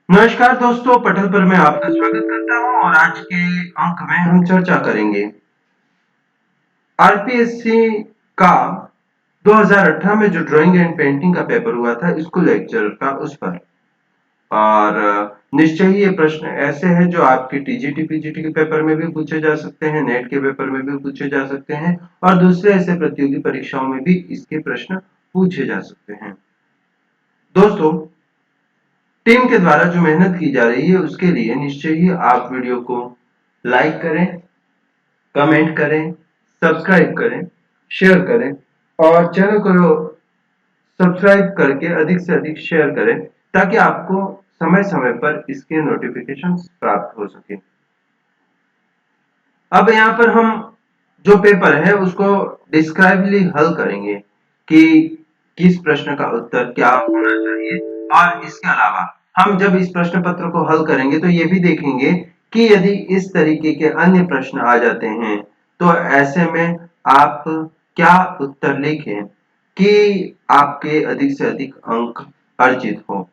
नमस्कार दोस्तों, पटल पर मैं आपका स्वागत करता हूं और आज के अंक में हम चर्चा करेंगे आरपीएससी का 2018 में जो ड्राइंग एंड पेंटिंग का पेपर हुआ था स्कूल लेक्चर का उस पर। और निश्चय ही ये प्रश्न ऐसे हैं जो आपके टीजीटी पीजीटी के पेपर में भी पूछे जा सकते हैं, नेट के पेपर में भी पूछे जा सकते हैं और दूसरे ऐसे प्रतियोगी परीक्षाओं में भी इसके प्रश्न पूछे जा सकते हैं। दोस्तों, टीम के द्वारा जो मेहनत की जा रही है उसके लिए निश्चय ही आप वीडियो को लाइक करें, कमेंट करें, सब्सक्राइब करें, शेयर करें और चैनल को सब्सक्राइब करके अधिक से अधिक शेयर करें ताकि आपको समय समय पर इसके नोटिफिकेशन प्राप्त हो सके। अब यहाँ पर हम जो पेपर है उसको डिस्क्राइबली हल करेंगे कि किस प्रश्न का उत्तर क्या होना चाहिए। और इसके अलावा हम जब इस प्रश्न पत्र को हल करेंगे तो ये भी देखेंगे कि यदि इस तरीके के अन्य प्रश्न आ जाते हैं तो ऐसे में आप क्या उत्तर लिखें कि आपके अधिक से अधिक अंक अर्जित हो।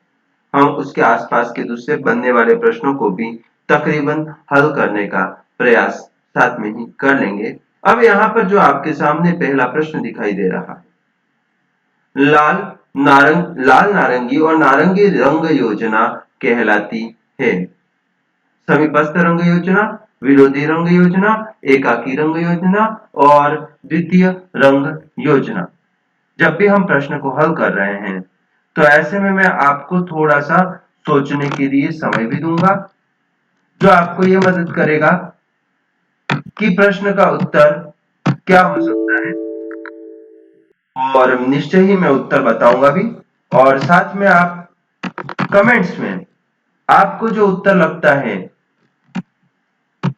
हम उसके आसपास के दूसरे बनने वाले प्रश्नों को भी तकरीबन हल करने का प्रयास साथ में ही कर लेंगे। अब यहाँ पर जो आपके सामने पहला प्रश्न दिखाई दे रहा है, लाल लाल नारंगी और नारंगी रंग योजना कहलाती है। समीपस्थ रंग योजना, विरोधी रंग योजना, एकाकी रंग योजना और द्वितीय रंग योजना। जब भी हम प्रश्न को हल कर रहे हैं तो ऐसे में मैं आपको थोड़ा सा सोचने के लिए समय भी दूंगा जो आपको ये मदद करेगा कि प्रश्न का उत्तर क्या हो सकता है और निश्चय ही मैं उत्तर बताऊंगा भी। और साथ में आप कमेंट्स में आपको जो उत्तर लगता है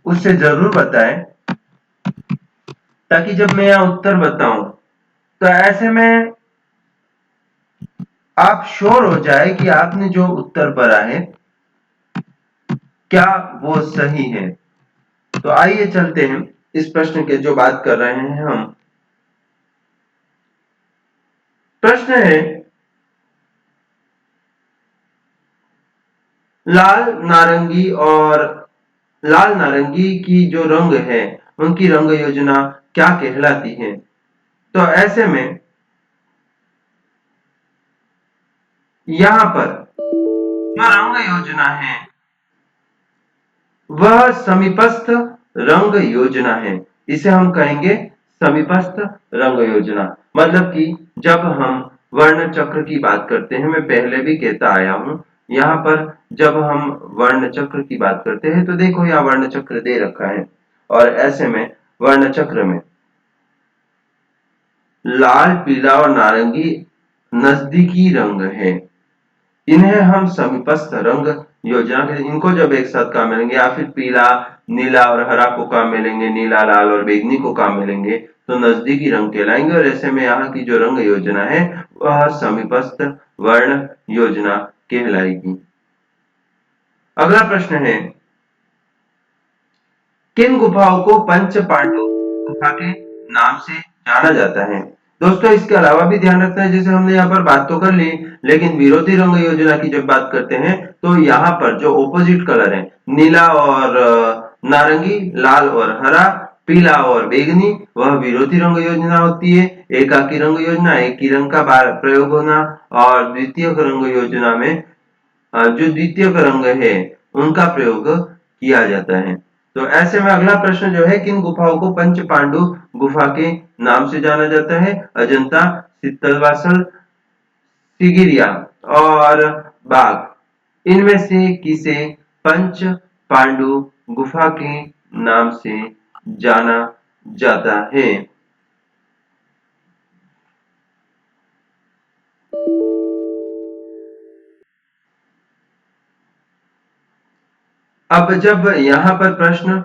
उससे जरूर बताएं ताकि जब मैं यह उत्तर बताऊं तो ऐसे में आप श्योर हो जाए कि आपने जो उत्तर भरा है क्या वो सही है। तो आइए चलते हैं इस प्रश्न के जो बात कर रहे हैं हम। प्रश्न है, लाल नारंगी और लाल नारंगी की जो रंग है उनकी रंग योजना क्या कहलाती है। तो ऐसे में यहां पर जो रंग योजना है वह समीपस्थ रंग योजना है। इसे हम कहेंगे समीपस्थ रंग योजना। मतलब कि जब हम वर्ण चक्र की बात करते हैं, मैं पहले भी कहता आया हूं, यहाँ पर जब हम वर्ण चक्र की बात करते हैं तो देखो यहाँ वर्ण चक्र दे रखा है और ऐसे में वर्ण चक्र में लाल, पीला और नारंगी नजदीकी रंग है। इन्हें हम समीपस्थ रंग योजना के, इनको जब एक साथ काम मिलेंगे या फिर पीला, नीला और हरा को काम मिलेंगे, नीला, लाल और बैंगनी को काम मिलेंगे तो नजदीकी रंग कहलाएंगे और ऐसे में यहाँ की जो रंग योजना है वह समीपस्थ वर्ण योजना कहलाएगी। अगला प्रश्न है, किन गुफाओं को पंच पांडव गुफा के नाम से जाना जाता है। दोस्तों, इसके अलावा भी ध्यान रखना है, जैसे हमने यहाँ पर बात तो कर ली लेकिन विरोधी रंग योजना की जब बात करते हैं तो यहाँ पर जो ऑपोजिट कलर है, नीला और नारंगी, लाल और हरा, पीला और बैंगनी, वह विरोधी रंग योजना होती है। एकाकी रंग योजना, एक ही रंग का प्रयोग होना और द्वितीय रंग योजना में जो द्वितीय रंग है उनका प्रयोग किया जाता है। तो ऐसे में अगला प्रश्न जो है, किन गुफाओं को पंच पांडु गुफा के नाम से जाना जाता है। अजंता, सित्तलवासल, सिगिरिया और बाघ, इनमें से किसे पंच पांडु गुफा के नाम से जाना जाता है। अब जब यहाँ पर प्रश्न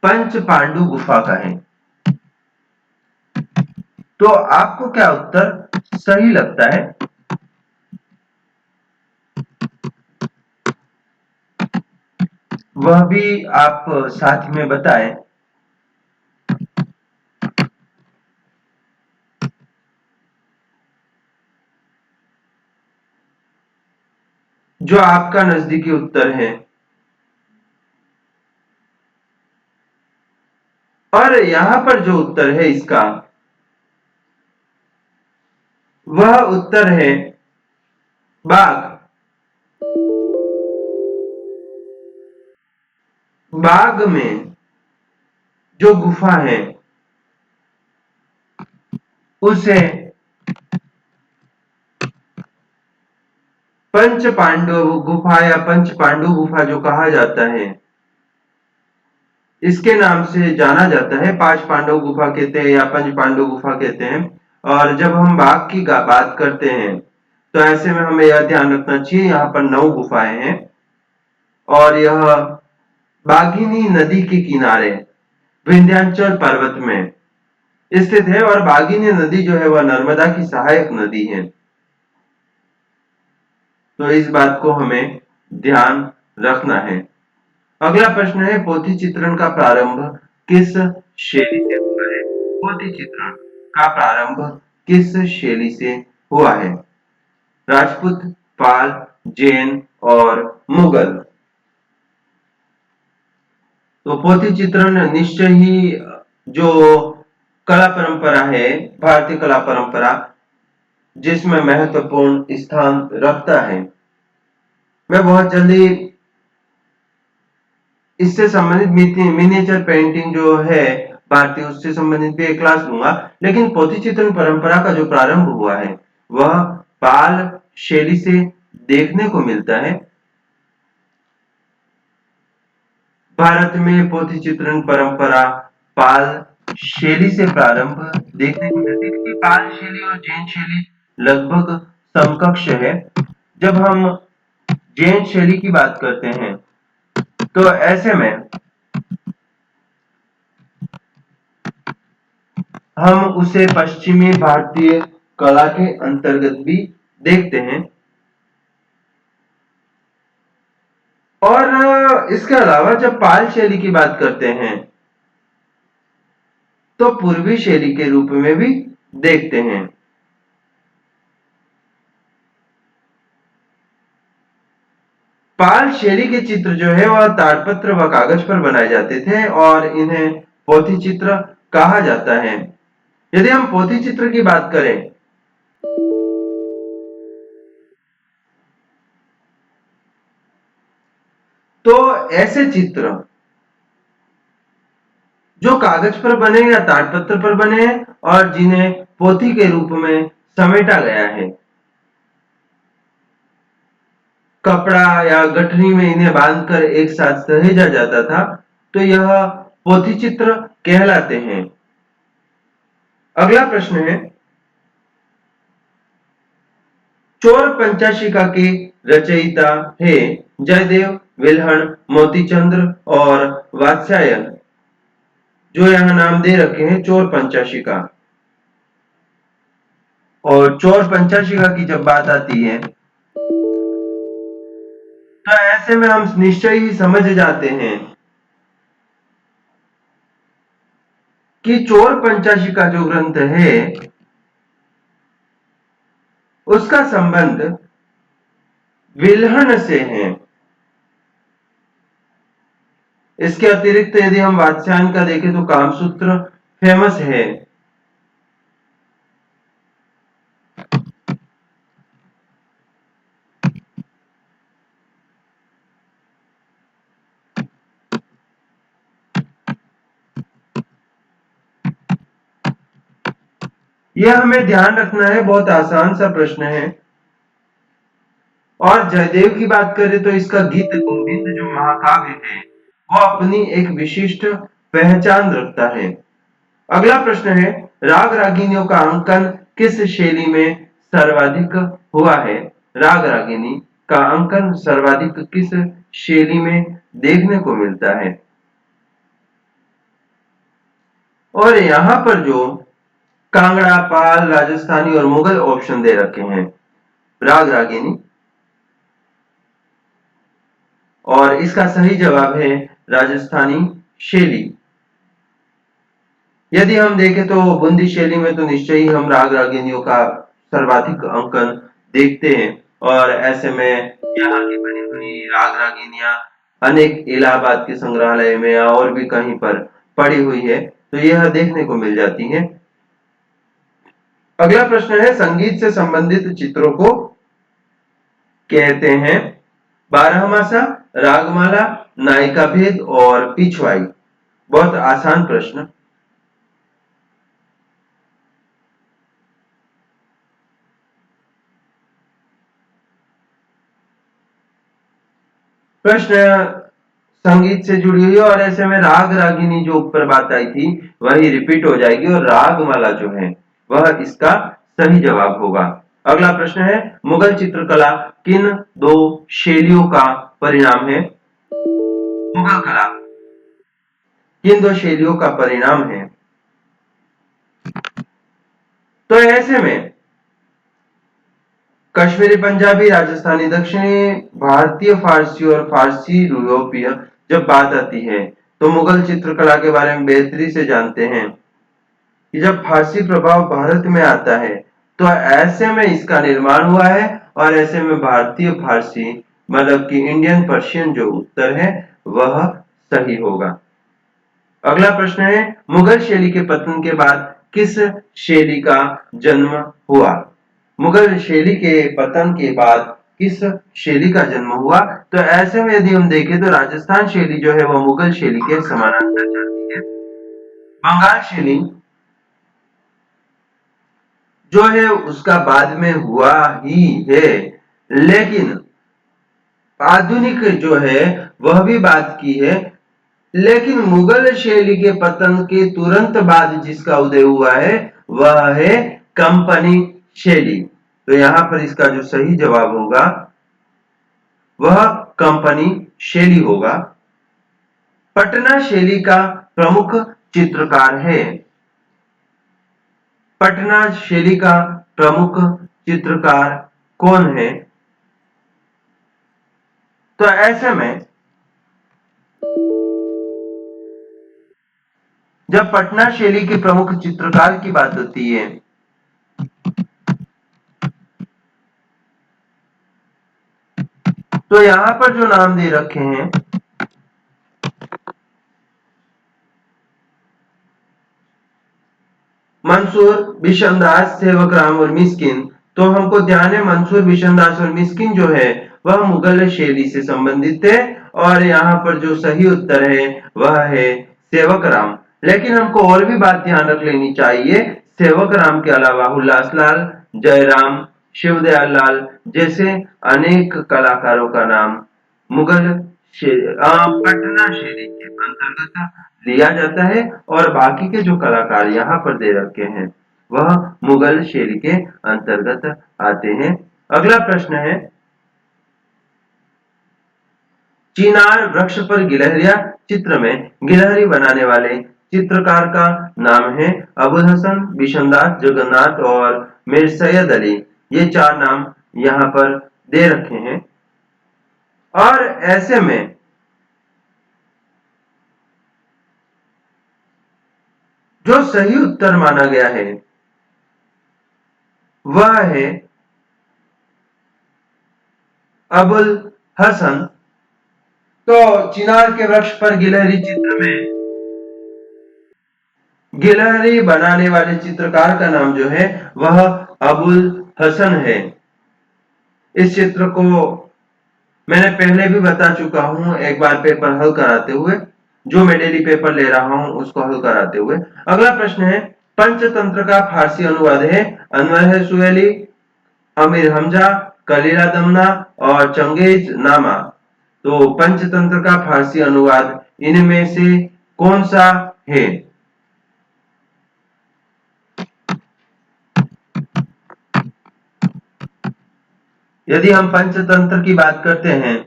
पंच पांडु गुफा का है तो आपको क्या उत्तर सही लगता है। वह भी आप साथ में बताएं। जो आपका नजदीकी उत्तर है। और यहां पर जो उत्तर है इसका, वह उत्तर है बाघ। बाघ में जो गुफा है उसे पंच पांडव गुफा या पंच पांडु गुफा जो कहा जाता है, इसके नाम से जाना जाता है। पांच पांडव गुफा कहते हैं या पंच पांडव गुफा कहते हैं। और जब हम बाघ की बात करते हैं तो ऐसे में हमें यह ध्यान रखना चाहिए, यहाँ पर 9 गुफाएं हैं और यह बाघिनी नदी के किनारे विंध्याचल पर्वत में स्थित है। और बाघिनी नदी जो है वह नर्मदा की सहायक नदी है। तो इस बात को हमें ध्यान रखना है। अगला प्रश्न है, पोथी चित्रण का प्रारंभ किस शैली से हुआ है? पोथी चित्रण का प्रारंभ किस शैली से हुआ है? राजपूत, पाल, जैन और मुगल। तो पोथी चित्रण निश्चय ही जो कला परंपरा है, भारतीय कला परंपरा, जिसमें महत्वपूर्ण स्थान रखता है। मैं बहुत जल्दी इससे संबंधित मिनिएचर पेंटिंग जो है भारतीय, उससे संबंधित भी एक क्लास लूंगा। लेकिन पोथी चित्रण परंपरा का जो प्रारंभ हुआ है वह पाल शैली से देखने को मिलता है। भारत में पोथी चित्रण परंपरा पाल शैली से प्रारंभ देखने को मिलती है। पाल शैली और जैन शैली लगभग समकक्ष है। जब हम जैन शैली की बात करते हैं तो ऐसे में हम उसे पश्चिमी भारतीय कला के अंतर्गत भी देखते हैं। और इसके अलावा जब पाल शैली की बात करते हैं तो पूर्वी शैली के रूप में भी देखते हैं। पाल शैली के चित्र जो है वह ताड़पत्र व कागज पर बनाए जाते थे और इन्हें पोथी चित्र कहा जाता है। यदि हम पोथी चित्र की बात करें तो ऐसे चित्र जो कागज पर बने या ताड़पत्र पर बने हैं और जिन्हें पोथी के रूप में समेटा गया है, कपड़ा या गठरी में इन्हें बांधकर एक साथ सहेजा जाता था, तो यह पोथी चित्र कहलाते हैं। अगला प्रश्न है, चोर पंचाशिका के रचयिता है जयदेव, विल्हण, मोतीचंद्र और वात्स्यायन, जो यहाँ नाम दे रखे हैं चोर पंचाशिका। और चोर पंचाशिका की जब बात आती है तो ऐसे में हम निश्चय ही समझ जाते हैं कि चोर पंचाशिका जो ग्रंथ है उसका संबंध विल्हण से है। इसके अतिरिक्त यदि हम वात्स्यायन का देखें तो कामसूत्र फेमस है। यह हमें ध्यान रखना है, बहुत आसान सा प्रश्न है। और जयदेव की बात करें तो इसका गीत गोविंद जो महाकाव्य है वो अपनी एक विशिष्ट पहचान रखता है। अगला प्रश्न है, राग रागिनियों का अंकन किस शैली में सर्वाधिक हुआ है? राग रागिनी का अंकन सर्वाधिक किस शैली में देखने को मिलता है? और यहाँ पर जो कांगड़ा, पाल, राजस्थानी और मुगल ऑप्शन दे रखे हैं, राग रागिनी, और इसका सही जवाब है राजस्थानी शैली। यदि हम देखें तो बूंदी शैली में तो निश्चय ही हम राग रागिनियों का सर्वाधिक अंकन देखते हैं। और ऐसे में यहाँ की बनी हुई राग रागिनियां अनेक इलाहाबाद के संग्रहालय में या और भी कहीं पर पड़ी हुई है, तो यह देखने को मिल जाती है। अगला प्रश्न है, संगीत से संबंधित चित्रों को कहते हैं बारहमासा, रागमाला, नायिका भेद और पिछवाई। बहुत आसान प्रश्न। प्रश्न संगीत से जुड़ी हुई है और ऐसे में राग रागिनी जो ऊपर बात आई थी वही रिपीट हो जाएगी और रागमाला जो है वह इसका सही जवाब होगा। अगला प्रश्न है, मुगल चित्रकला किन दो शैलियों का परिणाम है? मुगल कला किन दो शैलियों का परिणाम है? तो ऐसे में कश्मीरी पंजाबी, राजस्थानी दक्षिणी, भारतीय फारसी और फारसी यूरोपीय जब बात आती है तो मुगल चित्रकला के बारे में बेहतरी से जानते हैं कि जब फारसी प्रभाव भारत में आता है तो ऐसे में इसका निर्माण हुआ है और ऐसे में भारतीय फारसी मतलब कि इंडियन पर्शियन जो उत्तर है वह सही होगा। अगला प्रश्न है, मुगल शैली के पतन के बाद किस शैली का जन्म हुआ? मुगल शैली के पतन के बाद किस शैली का जन्म हुआ? तो ऐसे में यदि हम देखें तो राजस्थान शैली जो है वह मुगल शैली के समानांतर चलती है। बंगाल शैली जो है उसका बाद में हुआ ही है, लेकिन आधुनिक जो है वह भी बात की है, लेकिन मुगल शैली के पतन के तुरंत बाद जिसका उदय हुआ है वह है कंपनी शैली। तो यहां पर इसका जो सही जवाब होगा वह कंपनी शैली होगा। पटना शैली का प्रमुख चित्रकार है। पटना शैली का प्रमुख चित्रकार कौन है? तो ऐसे में जब पटना शैली के प्रमुख चित्रकार की बात होती है तो यहां पर जो नाम दे रखे हैं मंसूर, बिशनदास, सेवकराम और मिस्किन, तो हमको ध्यान है मंसूर, बिशनदास और मिस्किन जो है वह मुगल शैली से संबंधित है और यहाँ पर जो सही उत्तर है वह है सेवकराम। लेकिन हमको और भी बात ध्यान रख लेनी चाहिए, सेवकराम के अलावा हुल्लासलाल, जयराम, शिवदयाल लाल जैसे अनेक कलाकारों का नाम मुगल पटना शैली के अंतर्गत लिया जाता है और बाकी के जो कलाकार यहाँ पर दे रखे हैं वह मुगल शैली के अंतर्गत आते हैं। अगला प्रश्न है, चिनार वृक्ष पर गिलहरियां चित्र में गिलहरी बनाने वाले चित्रकार का नाम है अबुल हसन, बिशनदास, जगन्नाथ और मीर सैयद अली। ये चार नाम यहाँ पर दे रखे हैं और ऐसे में जो सही उत्तर माना गया है वह है अबुल हसन। तो चिनार के वृक्ष पर गिलहरी चित्र में गिलहरी बनाने वाले चित्रकार का नाम जो है वह अबुल हसन है। इस चित्र को मैंने पहले भी बता चुका हूं एक बार पेपर हल कराते हुए, जो मैं डेली पेपर ले रहा हूं उसको हल कराते हुए। अगला प्रश्न है, पंचतंत्र का फारसी अनुवाद है अनवर है सुहेली, अमीर हमजा, कलीला दमना और चंगेज नामा। तो पंचतंत्र का फारसी अनुवाद इनमें से कौन सा है? यदि हम पंचतंत्र की बात करते हैं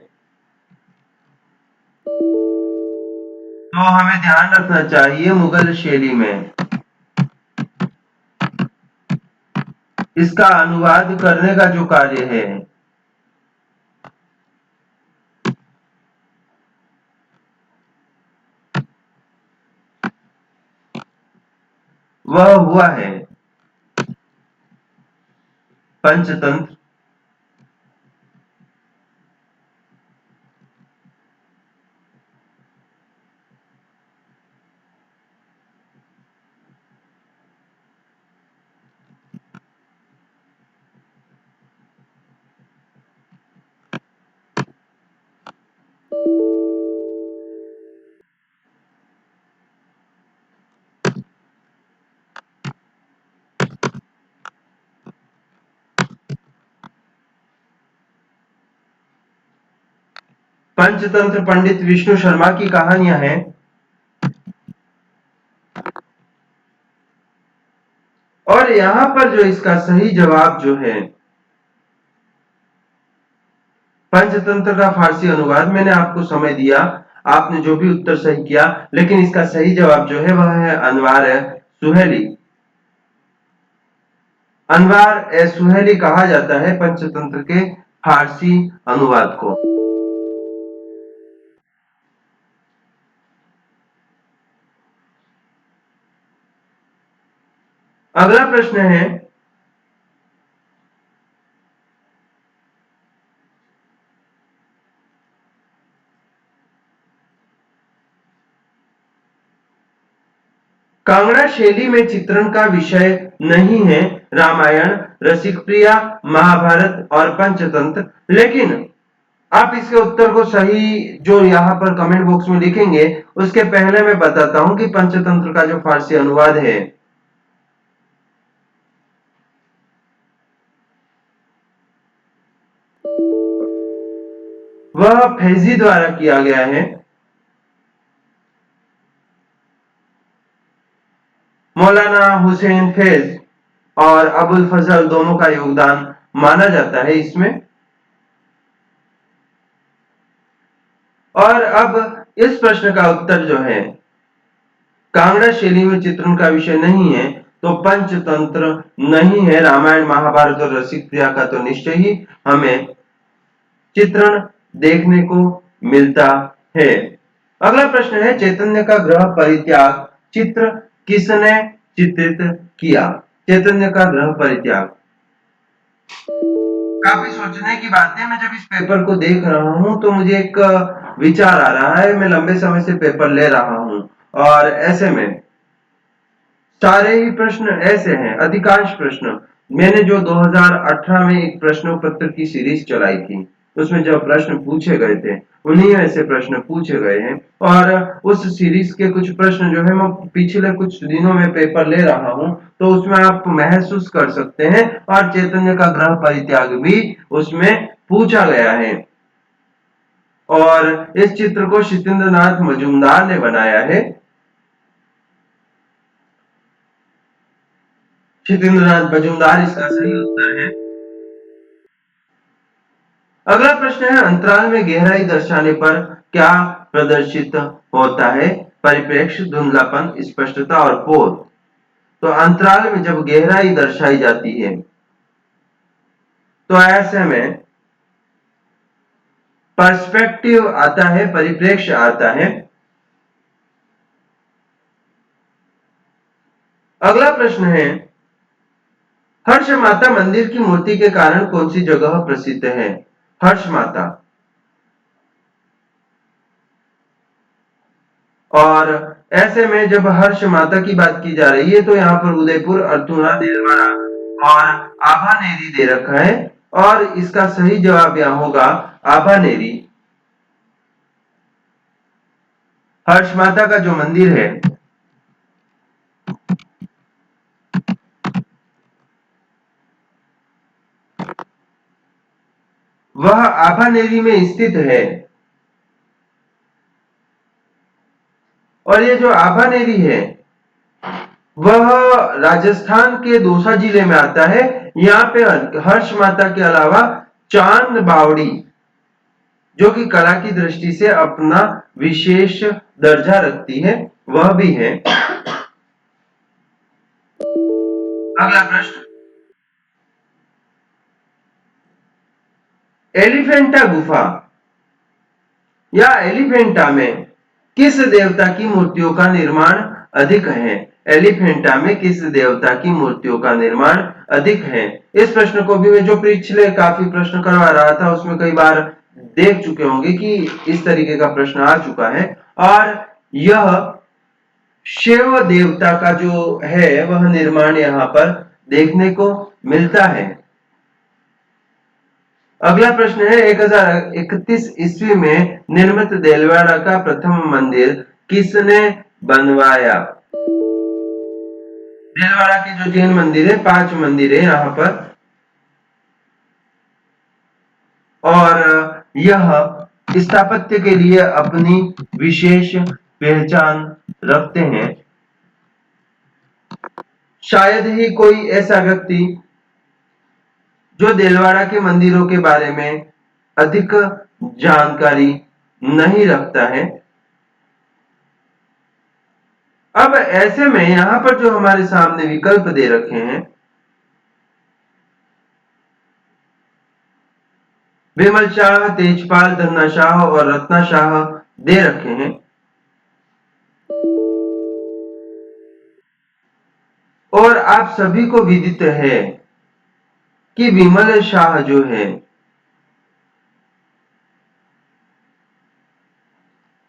तो हमें ध्यान रखना चाहिए मुगल शैली में इसका अनुवाद करने का जो कार्य है वह हुआ है पंचतंत्र पंचतंत्र पंडित विष्णु शर्मा की कहानियां हैं। और यहां पर जो इसका सही जवाब जो है पंचतंत्र का फारसी अनुवाद, मैंने आपको समय दिया, आपने जो भी उत्तर सही किया, लेकिन इसका सही जवाब जो है वह है अनवार सुहेली। अनवार ए सुहेली कहा जाता है पंचतंत्र के फारसी अनुवाद को। अगला प्रश्न है, कांगड़ा शैली में चित्रण का विषय नहीं है रामायण, रसिक प्रिया, महाभारत और पंचतंत्र, लेकिन आप इसके उत्तर को सही जो यहाँ पर कमेंट बॉक्स में लिखेंगे उसके पहले मैं बताता हूं कि पंचतंत्र का जो फारसी अनुवाद है वह फैजी द्वारा किया गया है। मौलाना हुसैन फैज और अबुल फजल दोनों का योगदान माना जाता है इसमें। और अब इस प्रश्न का उत्तर जो है, कांगड़ा शैली में चित्रण का विषय नहीं है, तो पंचतंत्र नहीं है। रामायण, महाभारत और रसिक प्रिया का तो निश्चय ही हमें चित्रण देखने को मिलता है। अगला प्रश्न है, चैतन्य का ग्रह परित्याग चित्र किसने चित्रित किया? चैतन्य का ग्रह परित्याग काफी सोचने की बात है। मैं जब इस पेपर को देख रहा हूं तो मुझे एक विचार आ रहा है। मैं लंबे समय से पेपर ले रहा हूं और ऐसे में सारे ही प्रश्न ऐसे हैं, अधिकांश प्रश्न मैंने जो 2018 में एक प्रश्न पत्र की सीरीज चलाई थी उसमें जो प्रश्न पूछे गए थे उन्हीं ऐसे प्रश्न पूछे गए हैं। और उस सीरीज के कुछ प्रश्न जो है मैं पिछले कुछ दिनों में पेपर ले रहा हूं, तो उसमें आप महसूस कर सकते हैं। और चैतन्य का ग्रह परित्याग भी उसमें पूछा गया है। और इस चित्र को शितेंद्र नाथ मजूमदार ने बनाया है। शितेंद्र नाथ मजूमदार इसका सही उत्तर है। अगला प्रश्न है, अंतराल में गहराई दर्शाने पर क्या प्रदर्शित होता है? परिप्रेक्ष्य, धुंधलापन, स्पष्टता और पोत। तो अंतराल में जब गहराई दर्शाई जाती है तो ऐसे में पर्सपेक्टिव आता है, परिप्रेक्ष्य आता है। अगला प्रश्न है, हर्ष माता मंदिर की मूर्ति के कारण कौन सी जगह प्रसिद्ध है? हर्ष माता। और ऐसे में जब हर्ष माता की बात की जा रही है तो यहाँ पर उदयपुर, अर्थुना, देलवाड़ा और आभानेरी दे रखा है। और इसका सही जवाब यहाँ होगा आभानेरी। हर्ष माता का जो मंदिर है वह आभानेरी में स्थित है। और ये जो आभानेरी है वह राजस्थान के दौसा जिले में आता है। यहाँ पे हर्ष माता के अलावा चांद बावड़ी जो कि कला की दृष्टि से अपना विशेष दर्जा रखती है वह भी है। अगला प्रश्न, एलिफेंटा गुफा या एलिफेंटा में किस देवता की मूर्तियों का निर्माण अधिक है? एलिफेंटा में किस देवता की मूर्तियों का निर्माण अधिक है? इस प्रश्न को भी मैं जो पिछले काफी प्रश्न करवा रहा था उसमें कई बार देख चुके होंगे कि इस तरीके का प्रश्न आ चुका है। और यह शिव देवता का जो है वह निर्माण यहाँ पर देखने को मिलता है। अगला प्रश्न है 1031 ईस्वी में निर्मित देलवाड़ा का प्रथम मंदिर किसने बनवाया? देलवाड़ा के जो 3 मंदिर है, 5 मंदिर है यहाँ पर, और यह स्थापत्य के लिए अपनी विशेष पहचान रखते हैं। शायद ही कोई ऐसा व्यक्ति जो देलवाड़ा के मंदिरों के बारे में अधिक जानकारी नहीं रखता है। अब ऐसे में यहां पर जो हमारे सामने विकल्प दे रखे हैं, विमल शाह, तेजपाल, धन्ना शाह और रत्ना शाह दे रखे हैं, और आप सभी को विदित है कि विमल शाह जो है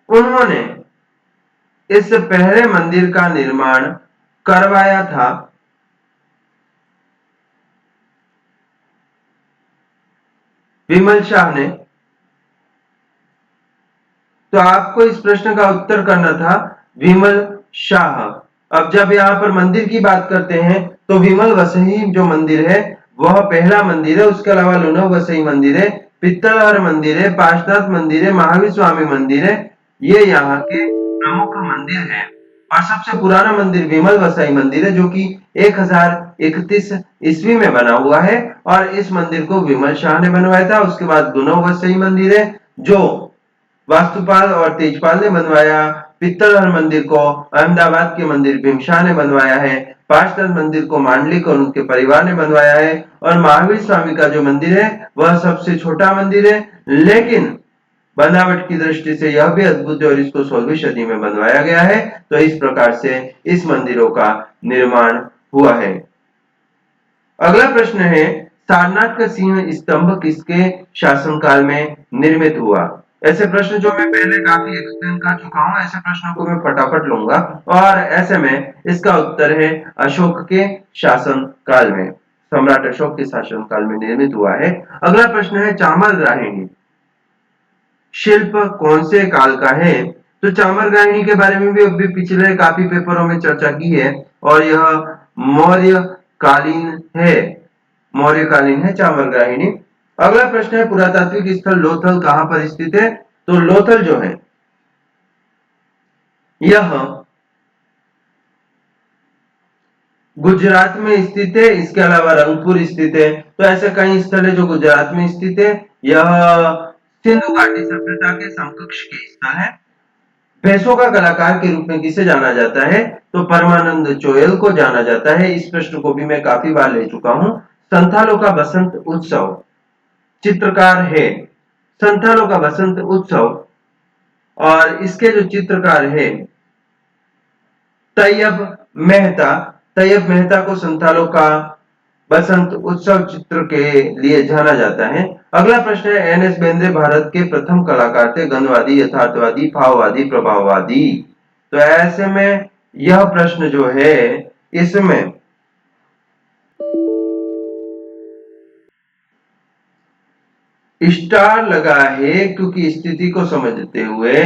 उन्होंने इस पहले मंदिर का निर्माण करवाया था। विमल शाह ने। तो आपको इस प्रश्न का उत्तर करना था विमल शाह। अब जब यहाँ पर मंदिर की बात करते हैं तो विमल वसई जो मंदिर है वह पहला मंदिर है। उसके अलावा लुनो वसई मंदिर है, पित्तलहर मंदिर है, पार्श्वनाथ मंदिर है, महावीर स्वामी मंदिर है। ये यहाँ के प्रमुख मंदिर है। और सबसे पुराना मंदिर विमल वसई मंदिर है जो कि 1031 ईस्वी में बना हुआ है, और इस मंदिर को विमल शाह ने बनवाया था। उसके बाद लुनो वसई मंदिर है जो वास्तुपाल और तेजपाल ने बनवाया। पित्तलहर मंदिर को अहमदाबाद के मंदिर भीमशाह ने बनवाया है। पार्श्वनाथ मंदिर को मांडलिक और उनके परिवार ने बनवाया है। और महावीर स्वामी का जो मंदिर है वह सबसे छोटा मंदिर है, लेकिन बनावट की दृष्टि से यह भी अद्भुत है और इसको 16वीं सदी में बनवाया गया है। तो इस प्रकार से इस मंदिरों का निर्माण हुआ है। अगला प्रश्न है सारनाथ का सिंह स्तंभ किसके शासनकाल में निर्मित हुआ? ऐसे प्रश्न जो मैं पहले काफी एक्सप्लेन कर चुका हूं, ऐसे प्रश्नों को मैं फटाफट लूंगा, और ऐसे में इसका उत्तर है अशोक के शासन काल में, सम्राट अशोक के शासन काल में निर्मित हुआ है। अगला प्रश्न है चामरग्राहिणी शिल्प कौन से काल का है? तो चामरग्राहिणी के बारे में भी अभी पिछले काफी पेपरों में चर्चा की है, और यह मौर्य कालीन है। मौर्य कालीन है चामरग्राहिणी। अगला प्रश्न है पुरातात्विक स्थल लोथल कहां पर स्थित है? तो लोथल जो है यह गुजरात में स्थित है। इसके अलावा रंगपुर स्थित है। तो ऐसे कई स्थल है जो गुजरात में स्थित है। यह सिंधु घाटी सभ्यता के समकक्ष के स्थल है। भैंसों का कलाकार के रूप में किसे जाना जाता है? तो परमानंद चोयल को जाना जाता है। इस प्रश्न को भी मैं काफी बार ले चुका हूं। संथालों का बसंत उत्सव चित्रकार है संथालों का बसंत उत्सव, और इसके जो चित्रकार है तैयब मेहता। तैयब मेहता को संथालों का बसंत उत्सव चित्र के लिए जाना जाता है। अगला प्रश्न है एन.एस. बेंद्रे भारत के प्रथम कलाकार थे, गंधवादी, यथार्थवादी, भाववादी, प्रभाववादी। तो ऐसे में यह प्रश्न जो है इसमें स्टार लगा है, क्योंकि स्थिति को समझते हुए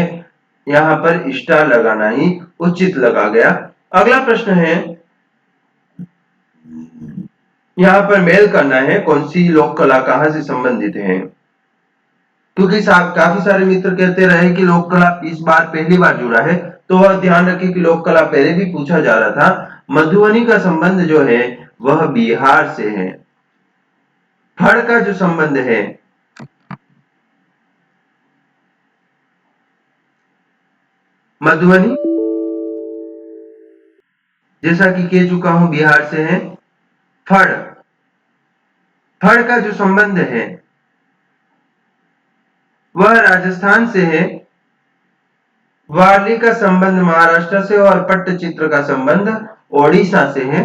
यहां पर स्टार लगाना ही उचित लगा गया। अगला प्रश्न है, यहां पर मेल करना है कौन सी लोक कला कहां से संबंधित है, क्योंकि काफी सारे मित्र कहते रहे कि लोक कला इस बार पहली बार जुड़ा है, तो वह ध्यान रखें कि लोक कला पहले भी पूछा जा रहा था। मधुबनी का संबंध जो है वह बिहार से है। फड़ का जो संबंध है मधुबनी, जैसा कि कह चुका हूं, बिहार से है। फड़ फड़ का जो संबंध है वह राजस्थान से है। वारली का संबंध महाराष्ट्र से, और पट्टचित्र का संबंध ओडिशा से है।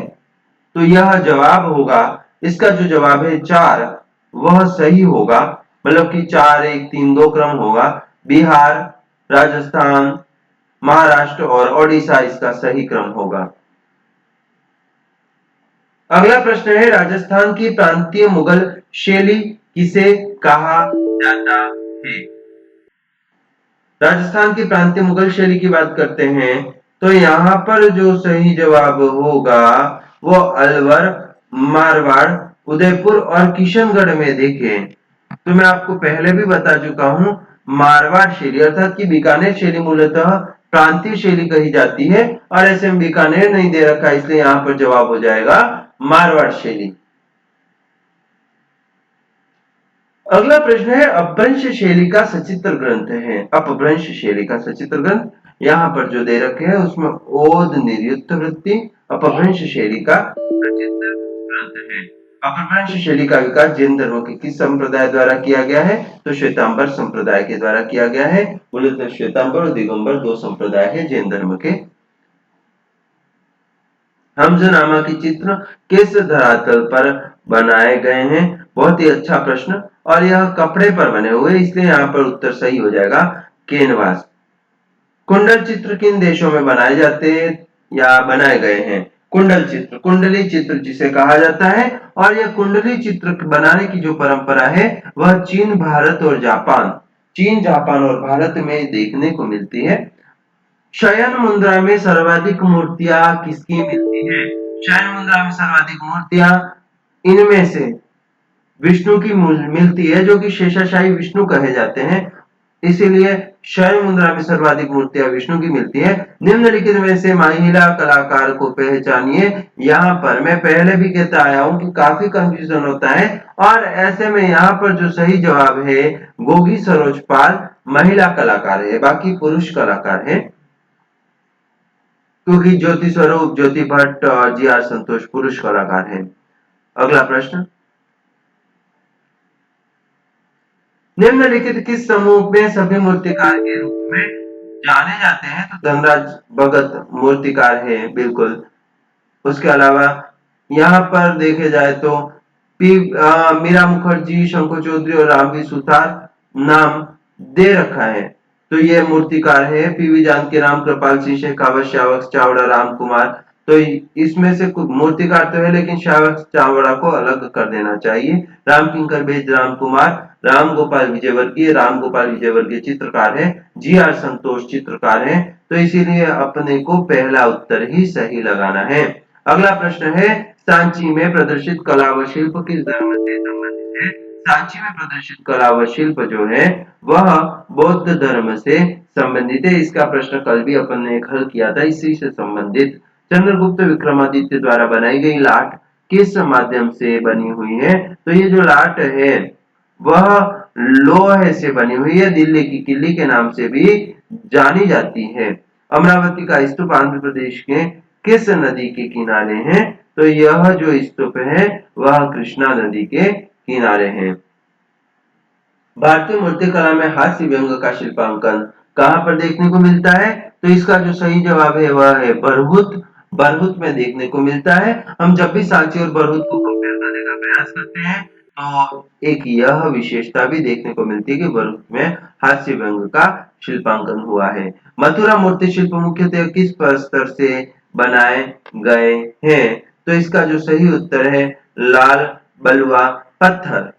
तो यह जवाब होगा, इसका जो जवाब है 4 वह सही होगा। मतलब कि 4 1 3 2 क्रम होगा। बिहार, राजस्थान, महाराष्ट्र और ओडिशा इसका सही क्रम होगा। अगला प्रश्न है राजस्थान की प्रांतीय मुगल शैली किसे कहा जाता है। राजस्थान की प्रांतीय मुगल शैली की बात करते हैं तो यहाँ पर जो सही जवाब होगा वो अलवर, मारवाड़, उदयपुर और किशनगढ़ में देखें तो मैं आपको पहले भी बता चुका हूं मारवाड़ शैली अर्थात कि बीकानेर शैली मूलतः प्रांतीय शैली कही जाती है और ऐसे में बीकानेर नहीं दे रखा इसलिए यहाँ पर जवाब हो जाएगा मारवाड़ शैली। अगला प्रश्न है अपभ्रंश शैली का सचित्र ग्रंथ है। अपभ्रंश शैली का सचित्र ग्रंथ यहाँ पर जो दे रखे हैं उसमें ओद निर्युक्त वृत्ति अपभ्रंश शैली का सचित्र ग्रंथ है। अपभ्रंश शैली का विकास जैन धर्म के किस संप्रदाय द्वारा किया गया है तो श्वेतांबर संप्रदाय के द्वारा किया गया है। मूलतः श्वेतांबर और दिगंबर दो संप्रदाय है जैन धर्म के। हमजनामा के चित्र किस धरातल पर बनाए गए हैं बहुत ही अच्छा प्रश्न और यह कपड़े पर बने हुए इसलिए यहाँ पर उत्तर सही हो जाएगा कैनवास। कुंडल चित्र किन देशों में बनाए जाते हैं या बनाए गए हैं कुंडल चित्र कुंडली चित्र जिसे कहा जाता है और यह कुंडली चित्र बनाने की जो परंपरा है वह चीन भारत और जापान चीन जापान और भारत में देखने को मिलती है। शयन मुद्रा में सर्वाधिक मूर्तियां किसकी मिलती है शयन मुद्रा में सर्वाधिक मूर्तियां इनमें से विष्णु की मिलती है जो कि शेषाशाही विष्णु कहे जाते हैं इसीलिए शयन मुद्रा में सर्वाधिक मूर्तियां विष्णु की मिलती है। निम्नलिखित में से महिला कलाकार को पहचानिए यहाँ पर मैं पहले भी कहता आया हूं कि काफी कंफ्यूजन होता है और ऐसे में यहाँ पर जो सही जवाब है गोगी सरोज पाल महिला कलाकार है बाकी पुरुष कलाकार है क्योंकि ज्योति स्वरूप ज्योति भट्ट और जी आर संतोष पुरुष कलाकार हैं। अगला प्रश्न निम्नलिखित किस समूह में सभी मूर्तिकार के रूप में जाने जाते हैं तो धनराज भगत मूर्तिकार है बिल्कुल। उसके अलावा यहाँ पर देखे जाए तो मीरा मुखर्जी शंकर चौधरी और रामवी सुतार नाम दे रखा है तो ये मूर्तिकार है। पीवी जानकीराम कृपाल सिंह शेखावत श्यावक चावड़ा राम कुमार तो इसमें से कुछ मूर्तिकार तो है लेकिन श्यावक चावड़ा को अलग कर देना चाहिए। राम किंकर बेज राम कुमार राम गोपाल विजयवर्गीय चित्रकार है जी आर संतोष चित्रकार है तो इसीलिए अपने को पहला उत्तर ही सही लगाना है। अगला प्रश्न है सांची में प्रदर्शित कला व शिल्प किस धर्म से संबंधित है सांची में प्रदर्शित कला व शिल्प जो है वह बौद्ध धर्म से संबंधित है। इसका प्रश्न कल भी अपन ने हल किया था इसी से संबंधित। चंद्रगुप्त विक्रमादित्य द्वारा बनाई गई लाट किस माध्यम से बनी हुई है तो ये जो लाट है वह लोहे से बनी हुई है दिल्ली की किले के नाम से भी जानी जाती है। अमरावती का स्तूप आंध्र प्रदेश के किस नदी के किनारे है तो यह जो स्तूप है वह कृष्णा नदी के किनारे है। भारतीय मूर्तिकला में हास्य व्यंग का शिल्पांकन कहां पर देखने को मिलता है तो इसका जो सही जवाब है वह है बरहुत बरहुत में देखने को मिलता है। हम जब भी सांची और बरहुत को कंपेयर करने का प्रयास करते हैं तो एक यह विशेषता भी देखने को मिलती है कि बरहुत में हास्य व्यंग का शिल्पांकन हुआ है। मथुरा मूर्ति शिल्प मुख्यतः किस स्तर से बनाए गए हैं तो इसका जो सही उत्तर है लाल बलुआ पत्थर।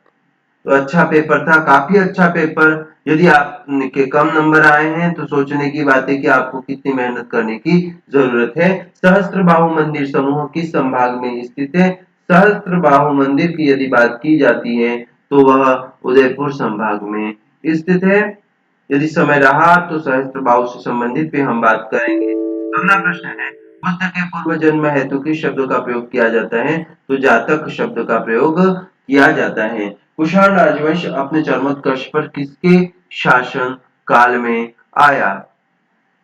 तो अच्छा पेपर था काफी अच्छा पेपर। यदि आपके कम नंबर आए हैं तो सोचने की बात है कि आपको कितनी मेहनत करने की जरूरत है। सहस्त्रबाहु मंदिर समूह किस संभाग में स्थित है सहस्त्रबाहु मंदिर की यदि बात की जाती है तो वह उदयपुर संभाग में स्थित है। यदि समय रहा तो सहस्त्रबाहु से संबंधित भी हम बात करेंगे। अगला प्रश्न है बुद्ध के पूर्व जन्म हेतु किस शब्द का प्रयोग किया जाता है तो जातक शब्द का प्रयोग किया जाता है। कुषाण राजवंश अपने चरमोत्कर्ष पर किसके शासन काल में आया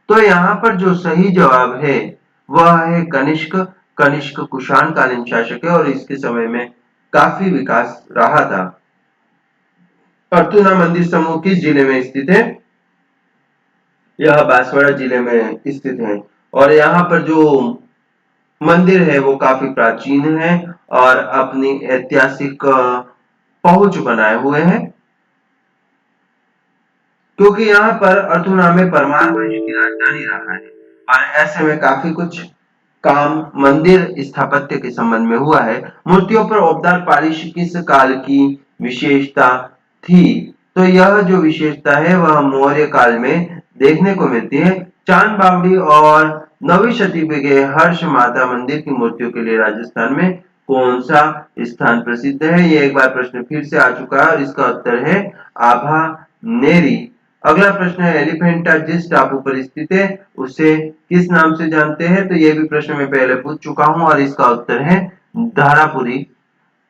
तो यहाँ पर जो सही जवाब है वह है कनिष्क। कनिष्क कुषाण कालीन शासक है और इसके समय में काफी विकास रहा था। अर्थुना मंदिर समूह किस जिले में स्थित है यह बांसवाड़ा जिले में स्थित है और यहाँ पर जो मंदिर है वो काफी प्राचीन है और अपनी ऐतिहासिक पहुंच बनाए हुए हैं क्योंकि यहाँ पर अर्थुना में परमार वंश की राजधानी रहा है और ऐसे में काफी कुछ काम मंदिर स्थापत्य के संबंध में हुआ है। मूर्तियों पर औबदार पालिश किस काल की विशेषता थी। तो यह जो विशेषता है वह मौर्य काल में देखने को मिलती है। चांद बावड़ी और 9वीं शती के हर्ष माता मंदिर की मूर्तियों के लिए राजस्थान में कौन सा स्थान प्रसिद्ध है? ये एक बार प्रश्न फिर से आ चुका है और इसका उत्तर है आभा नेरी। अगला प्रश्न है एलिफेंटा जिस टापू पर स्थित है उसे किस नाम से जानते हैं? तो ये भी प्रश्न मैं पहले पूछ चुका हूं और इसका उत्तर है धारापुरी।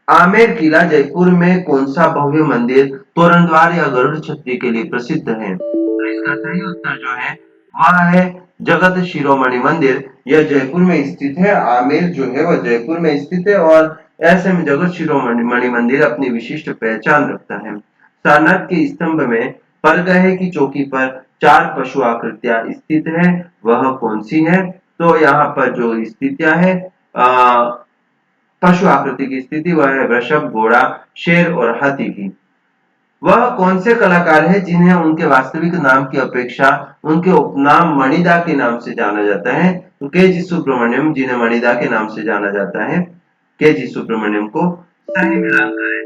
आमेर किला जयपुर में कौन सा भव्य मंदिर तोरणद्वार या गरुड़ छतरी के लिए प्रसिद्ध है? तो इसका सही उत्तर जो है वह है जगत शिरोमणि मंदिर। यह जयपुर में स्थित है। आमेर जो है वह जयपुर में स्थित है और ऐसे में जगत शिरोमणि मंदिर अपनी विशिष्ट पहचान रखता है। सारनाथ के स्तंभ में परगहे की चौकी पर 4 पशु आकृतियां स्थित है, वह कौन सी है? तो यहाँ पर जो स्थितियां है पशु आकृति की स्थिति वह है वृषभ, घोड़ा, शेर और हाथी की। वह कौन से कलाकार हैं जिन्हें उनके वास्तविक नाम की अपेक्षा उनके उपनाम मणिदा के नाम से जाना जाता है? तो के जी सुब्रमण्यम जिन्हें मणिदा के नाम से जाना जाता है, के जी सुब्रमण्यम को सही मिलान करें।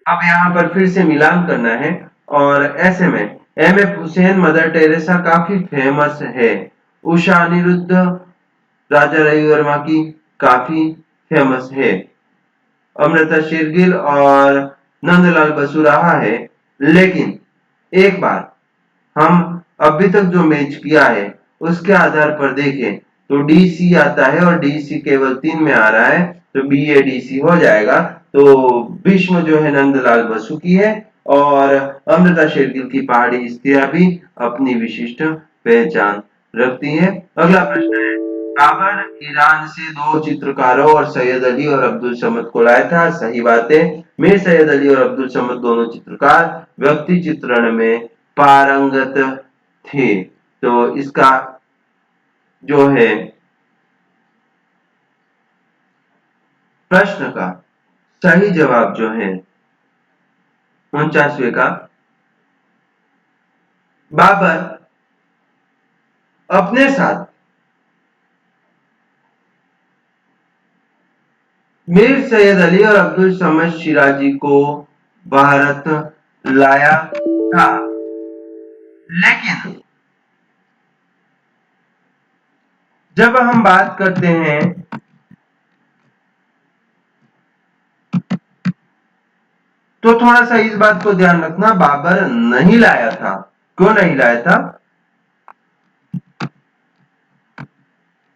अब यहाँ पर फिर से मिलान करना है और ऐसे में M F Hussain Mother Teresa काफी फेमस है। उषा अनिरुद्ध राजा रवि वर्मा की काफी फेमस है। अमृता शेरगिल और नंदलाल बसुराहा है। लेकिन एक बार हम अभी तक जो मैच किया है उसके आधार पर देखें तो डीसी आता है और डीसी केवल 3 में आ रहा है तो बीएडीसी हो जाएगा। तो भीष्म जो है नंदलाल बसु की है और अमृता शेरगिल की पहाड़ी स्त्रियां भी अपनी विशिष्ट पहचान रखती है। अगला प्रश्न है बाबर ईरान से 2 चित्रकारों और सैयद अली और अब्दुल समद को लाया था। सही बात है। मीर सैयद अली और अब्दुल समद दोनों चित्रकार व्यक्ति चित्रण में पारंगत थे। तो इसका जो है प्रश्न का सही जवाब जो है 49वें का बाबर अपने साथ मीर सैयद अली और अब्दुल समद शिराजी को भारत लाया था। लेकिन जब हम बात करते हैं तो थोड़ा सा इस बात को ध्यान रखना बाबर नहीं लाया था। क्यों नहीं लाया था?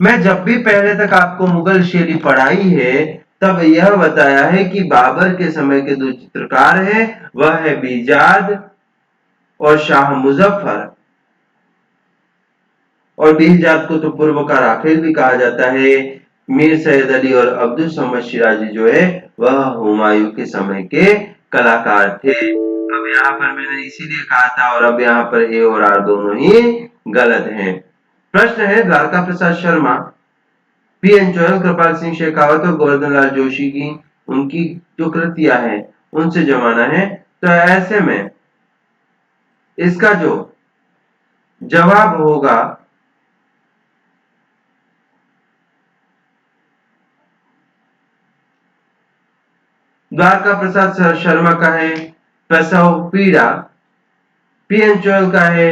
मैं जब भी पहले तक आपको मुगल शैली पढ़ाई है तब यह बताया है कि बाबर के समय के 2 चित्रकार हैं वह है बीजाद और शाह मुजफ्फर। और बीजाद को तो पूर्व का राफेल भी कहा जाता है। मीर सैयद अली और अब्दुल समद शिराजी जो है वह हुमायूं के समय के कलाकार थे। अब यहाँ पर मैंने इसीलिए कहा था और अब यहाँ पर ए और आर दोनों ही गलत हैं। प्रश्न है Dwarka Prasad Sharma P N Joel कृपाल सिंह शेखावत और गोवर्धन लाल जोशी की उनकी जो कृतियां हैं उनसे जमाना है। तो ऐसे में इसका जो जवाब होगा द्वारका प्रसाद शर्मा का है प्रसव पीड़ा, पीएन जोयल का है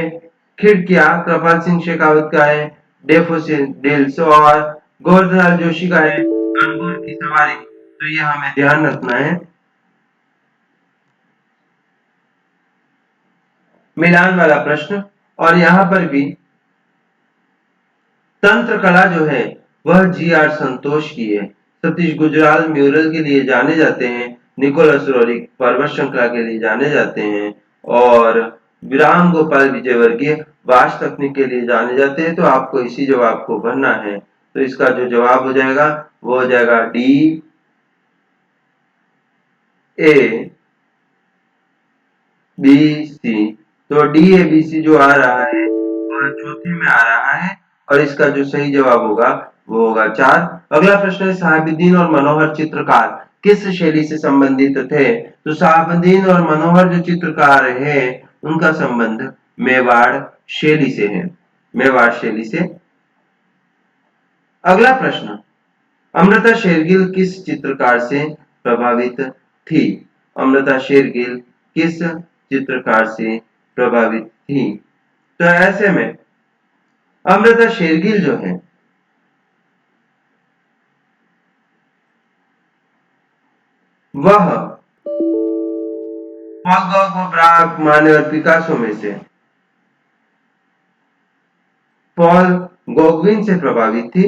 खिड़कियां, कृपाल सिंह शेखावत का है डेफोडिल्स और गोवर्धन लाल जोशी का है कानपुर की सवारी। तो ये हमें ध्यान रखना है। मिलान वाला प्रश्न और यहाँ पर भी तंत्र कला जो है वह जी आर संतोष की है। सतीश गुजराल म्यूरल के लिए जाने जाते हैं। निकोलस रोरिक पर्वत श्रृंखला के लिए जाने जाते हैं और विराम गोपाल विजयवर्गीय वास्तु तकनीक के लिए जाने जाते हैं। तो आपको इसी जवाब को भरना है। तो इसका जो जवाब हो जाएगा वो हो जाएगा डी ए बी सी। तो डी ए बी सी जो आ रहा है वह चौथे में आ रहा है और इसका जो सही जवाब होगा वो होगा 4। अगला प्रश्न है साहिबुद्दीन और मनोहर चित्रकार किस शैली से संबंधित थे? तो साहिबुद्दीन और मनोहर जो चित्रकार है उनका संबंध मेवाड़ शैली से है। मेवाड़ शैली से। अगला प्रश्न अमृता शेरगिल किस चित्रकार से प्रभावित थी? अमृता शेरगिल किस चित्रकार से प्रभावित थी? तो ऐसे में अमृता शेरगिल जो है वह वैन गॉग, ब्राक, माने और पिकासो में से पॉल गॉगविन से प्रभावित थी।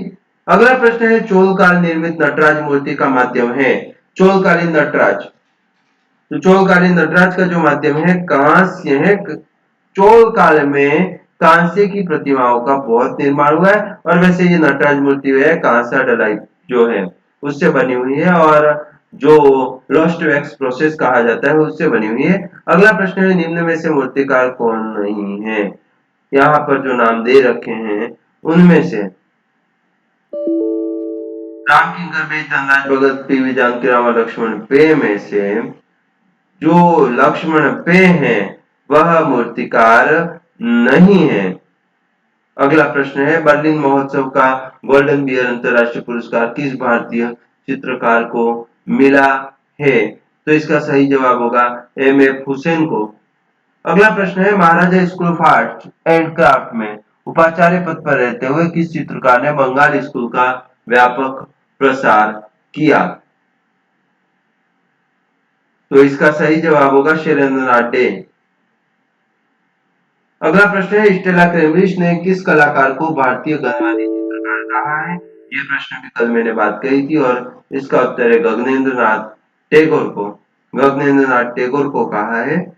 अगला प्रश्न है, चोलकाल निर्मित नटराज मूर्ति का माध्यम है। चोलकालीन नटराज, तो चोलकालीन नटराज का जो माध्यम है कांस्य है। चोल काल में कांस्य की प्रतिमाओं का बहुत निर्माण हुआ है और वैसे ये नटराज मूर्ति है कांसा डलाई जो है उससे बनी हुई है और जो लोस्ट वैक्स प्रोसेस कहा जाता है उससे बनी हुई है। अगला प्रश्न है, निम्न में से मूर्तिकार कौन नहीं है? यहाँ पर जो नाम दे रखे हैं उनमें से राम किंकर बेज, धनराज भगत, पीवी जानकी रामा लक्ष्मण पे में से जो लक्ष्मण पे हैं वह मूर्तिकार नहीं है। अगला प्रश्न है, बर्लिन महोत्सव का गोल्डन बियर अंतरराष्ट्रीय पुरस्कार किस भारतीय चित्रकार को मिला है? तो इसका सही जवाब होगा एम.एफ. हुसैन को। अगला प्रश्न है, Maharaja school of art and craft में उपाचार्य पद पर रहते हुए किस चित्रकार ने बंगाल स्कूल का व्यापक प्रसार किया? तो इसका सही जवाब होगा शैलेंद्रनाथ डे। अगला प्रश्न है, स्टेला क्रेमरिश ने किस कलाकार को भारतीय गणवादी चित्रकार कहा है? ये प्रश्न भी कल मैंने बात कही थी और इसका उत्तर है गगनेंद्रनाथ टैगोर को। गगनेंद्रनाथ टैगोर को कहा है।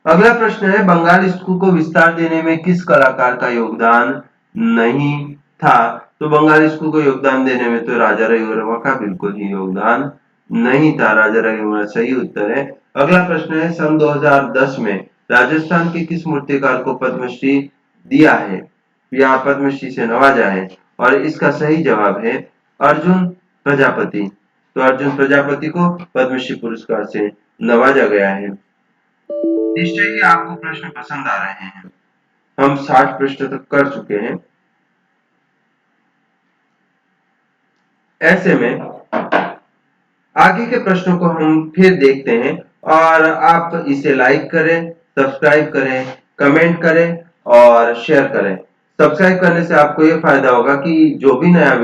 अगला प्रश्न है, बंगाल स्कूल को विस्तार देने में किस कलाकार का योगदान नहीं था? तो बंगाल स्कूल को योगदान देने में तो राजा रविवर्मा का बिल्कुल ही योगदान नहीं था। राजा रविवर्मा सही उत्तर है। अगला प्रश्न है, सन 2010 में राजस्थान के किस मूर्तिकार को पद्मश्री दिया है या पद्मश्री से नवाजा है? और इसका सही जवाब है अर्जुन प्रजापति। तो अर्जुन प्रजापति को पद्मश्री पुरस्कार से नवाजा गया है। निश्चय ही आपको प्रश्न पसंद आ रहे हैं। हम 60 प्रश्न तक कर चुके हैं। ऐसे में आगे के प्रश्नों को हम फिर देखते हैं और आप इसे लाइक करें, सब्सक्राइब करें, कमेंट करें और शेयर करें। सब्सक्राइब करने से आपको ये फायदा होगा कि जो भी नया